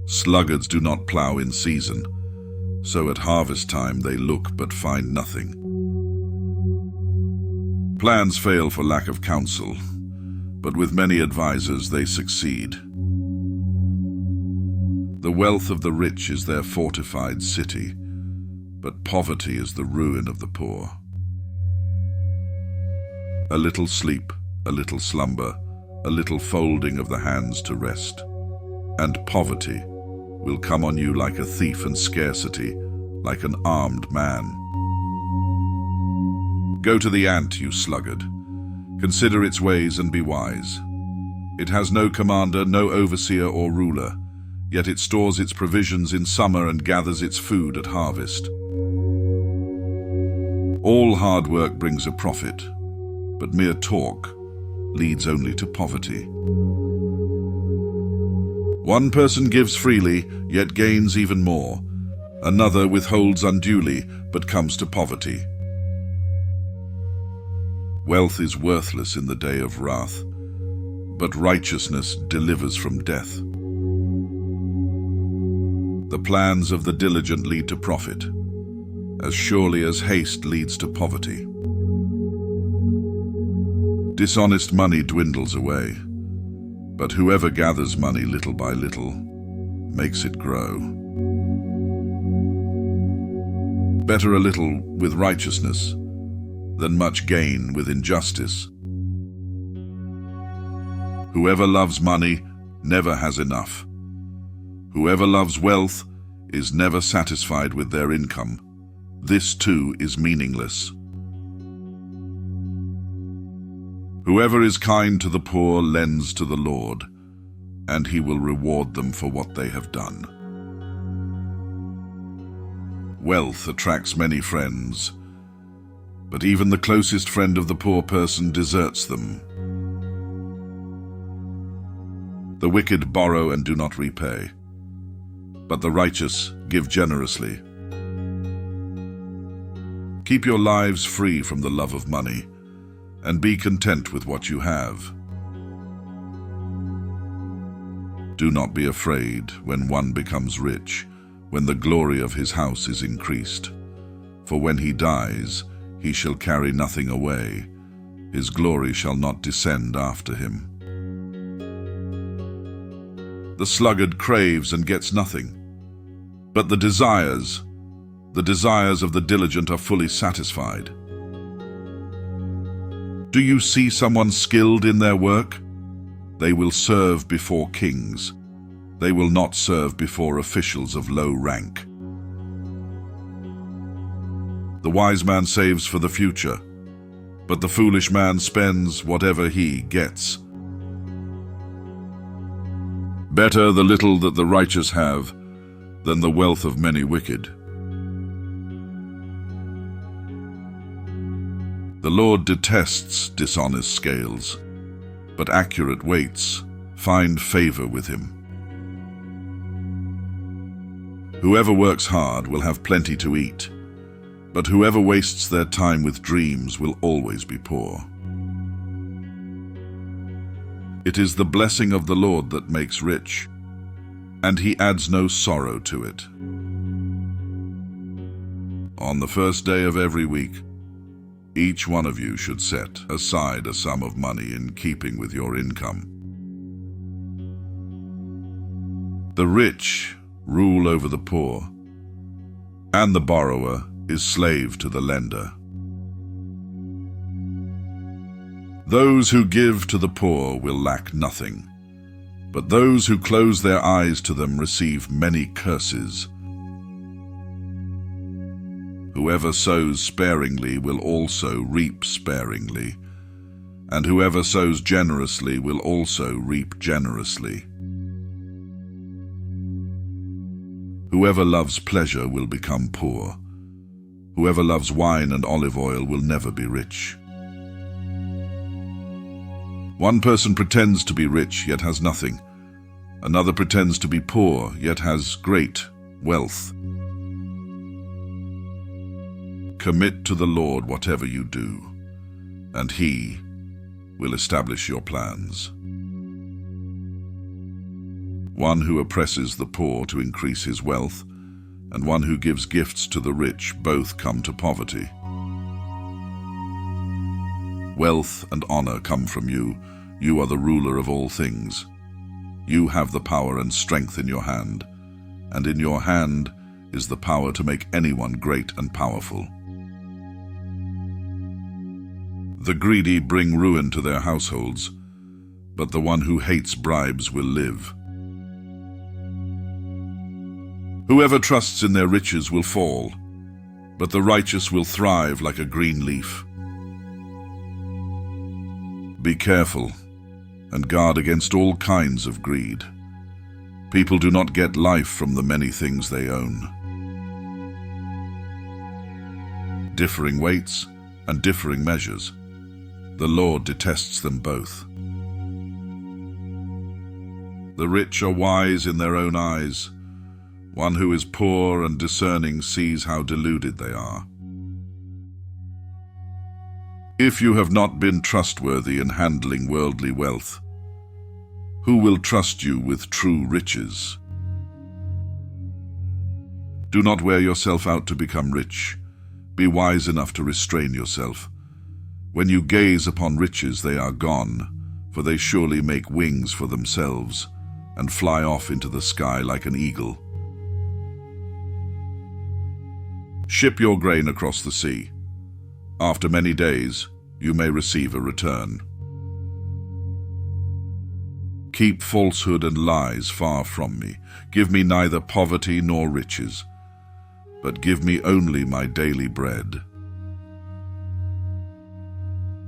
Sluggards do not plough in season, so at harvest time they look but find nothing. Plans fail for lack of counsel, but with many advisers they succeed. The wealth of the rich is their fortified city, but poverty is the ruin of the poor. A little sleep, a little slumber, a little folding of the hands to rest, and poverty will come on you like a thief, and scarcity like an armed man. Go to the ant, you sluggard. Consider its ways and be wise. It has no commander, no overseer or ruler, yet it stores its provisions in summer and gathers its food at harvest. All hard work brings a profit, but mere talk leads only to poverty. One person gives freely, yet gains even more. Another withholds unduly, but comes to poverty. Wealth is worthless in the day of wrath, but righteousness delivers from death. The plans of the diligent lead to profit, as surely as haste leads to poverty. Dishonest money dwindles away, but whoever gathers money little by little makes it grow. Better a little with righteousness than much gain with injustice. Whoever loves money never has enough. Whoever loves wealth is never satisfied with their income. This too is meaningless. Whoever is kind to the poor lends to the Lord, and he will reward them for what they have done. Wealth attracts many friends, but even the closest friend of the poor person deserts them. The wicked borrow and do not repay, but the righteous give generously. Keep your lives free from the love of money, and be content with what you have. Do not be afraid when one becomes rich, when the glory of his house is increased. For when he dies, he shall carry nothing away. His glory shall not descend after him. The sluggard craves and gets nothing, but the desires of the diligent are fully satisfied. Do you see someone skilled in their work? They will serve before kings. They will not serve before officials of low rank. The wise man saves for the future, but the foolish man spends whatever he gets. Better the little that the righteous have than the wealth of many wicked. The Lord detests dishonest scales, but accurate weights find favor with him. Whoever works hard will have plenty to eat, but whoever wastes their time with dreams will always be poor. It is the blessing of the Lord that makes rich, and he adds no sorrow to it. On the first day of every week, each one of you should set aside a sum of money in keeping with your income. The rich rule over the poor, and the borrower is slave to the lender. Those who give to the poor will lack nothing, but those who close their eyes to them receive many curses. Whoever sows sparingly will also reap sparingly, and whoever sows generously will also reap generously. Whoever loves pleasure will become poor. Whoever loves wine and olive oil will never be rich. One person pretends to be rich, yet has nothing. Another pretends to be poor, yet has great wealth. Commit to the Lord whatever you do, and he will establish your plans. one who oppresses the poor to increase his wealth, and one who gives gifts to the rich both come to poverty. Wealth and honor come from you. You are the ruler of all things. You have the power and strength in your hand, and in your hand is the power to make anyone great and powerful. The greedy bring ruin to their households, but the one who hates bribes will live. Whoever trusts in their riches will fall, but the righteous will thrive like a green leaf. Be careful and guard against all kinds of greed. People do not get life from the many things they own. Differing weights and differing measures. The Lord detests them both. The rich are wise in their own eyes. One who is poor and discerning sees how deluded they are. If you have not been trustworthy in handling worldly wealth, who will trust you with true riches? Do not wear yourself out to become rich. Be wise enough to restrain yourself. When you gaze upon riches, they are gone, for they surely make wings for themselves and fly off into the sky like an eagle. Ship your grain across the sea. After many days, you may receive a return. Keep falsehood and lies far from me. Give me neither poverty nor riches, but give me only my daily bread.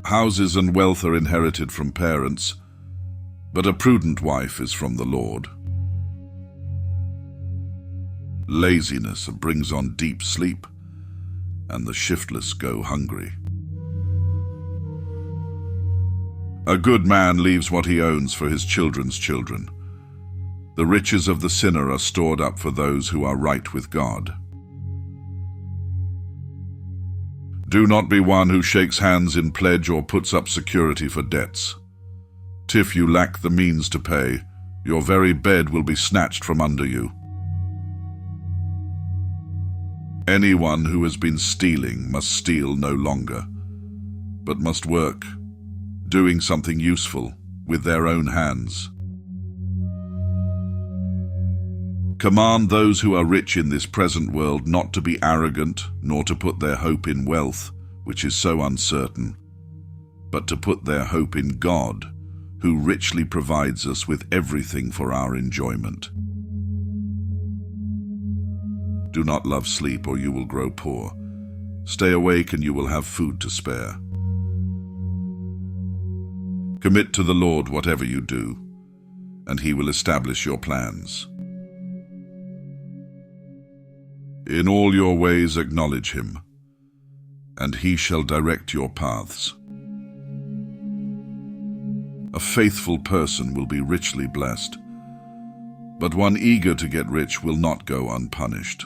Houses and wealth are inherited from parents, but a prudent wife is from the Lord. Laziness brings on deep sleep, and the shiftless go hungry. A good man leaves what he owns for his children's children. The riches of the sinner are stored up for those who are right with God. Do not be one who shakes hands in pledge or puts up security for debts. If you lack the means to pay, your very bed will be snatched from under you. Anyone who has been stealing must steal no longer, but must work, doing something useful with their own hands. Command those who are rich in this present world not to be arrogant, nor to put their hope in wealth, which is so uncertain, but to put their hope in God, who richly provides us with everything for our enjoyment. Do not love sleep, or you will grow poor. Stay awake, and you will have food to spare. Commit to the Lord whatever you do, and He will establish your plans. In all your ways acknowledge Him, and He shall direct your paths. A faithful person will be richly blessed, but one eager to get rich will not go unpunished.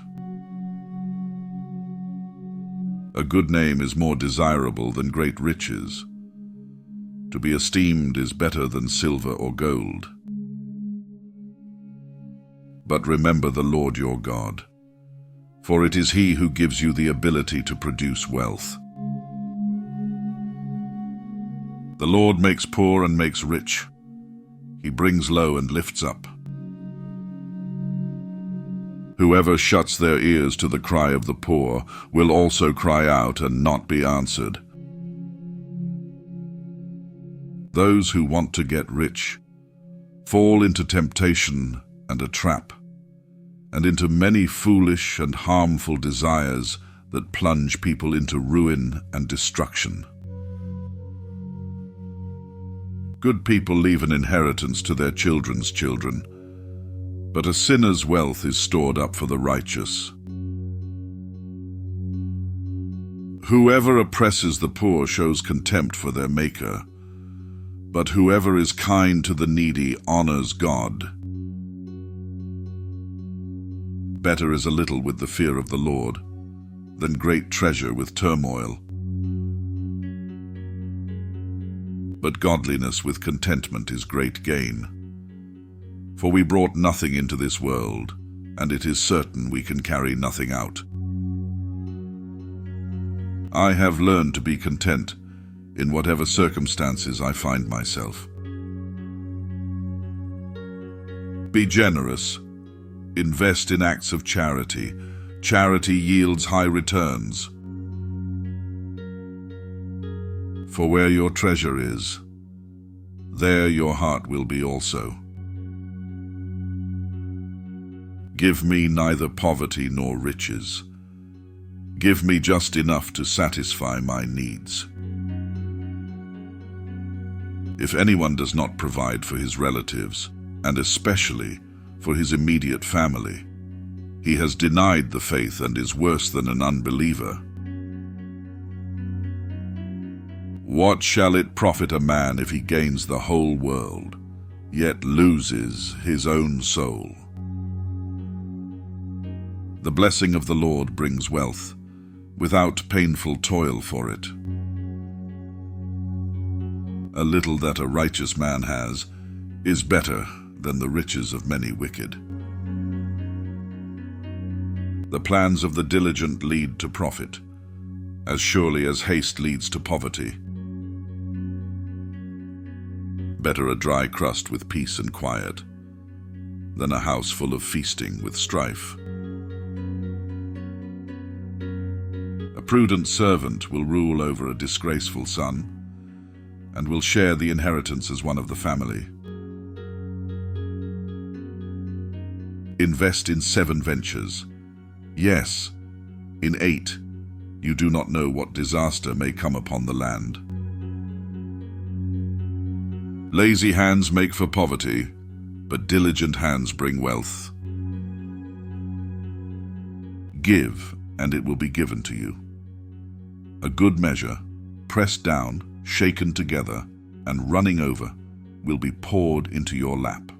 A good name is more desirable than great riches. To be esteemed is better than silver or gold. But remember the Lord your God, for it is He who gives you the ability to produce wealth. The Lord makes poor and makes rich. He brings low and lifts up. Whoever shuts their ears to the cry of the poor will also cry out and not be answered. Those who want to get rich fall into temptation and a trap, and into many foolish and harmful desires that plunge people into ruin and destruction. Good people leave an inheritance to their children's children, but a sinner's wealth is stored up for the righteous. Whoever oppresses the poor shows contempt for their Maker, but whoever is kind to the needy honors God. Better is a little with the fear of the Lord than great treasure with turmoil. But godliness with contentment is great gain. For we brought nothing into this world, and it is certain we can carry nothing out. I have learned to be content in whatever circumstances I find myself. Be generous. Invest in acts of charity. Charity yields high returns. For where your treasure is, there your heart will be also. Give me neither poverty nor riches. Give me just enough to satisfy my needs. If anyone does not provide for his relatives, and especially for his immediate family, he has denied the faith and is worse than an unbeliever. What shall it profit a man if he gains the whole world, yet loses his own soul? The blessing of the Lord brings wealth, without painful toil for it. A little that a righteous man has is better than the riches of many wicked. The plans of the diligent lead to profit, as surely as haste leads to poverty. Better a dry crust with peace and quiet, than a house full of feasting with strife. A prudent servant will rule over a disgraceful son, and will share the inheritance as one of the family. Invest in 7 ventures. Yes, in 8. You do not know what disaster may come upon the land. Lazy hands make for poverty, but diligent hands bring wealth. Give, and it will be given to you. A good measure, pressed down, shaken together, and running over, will be poured into your lap.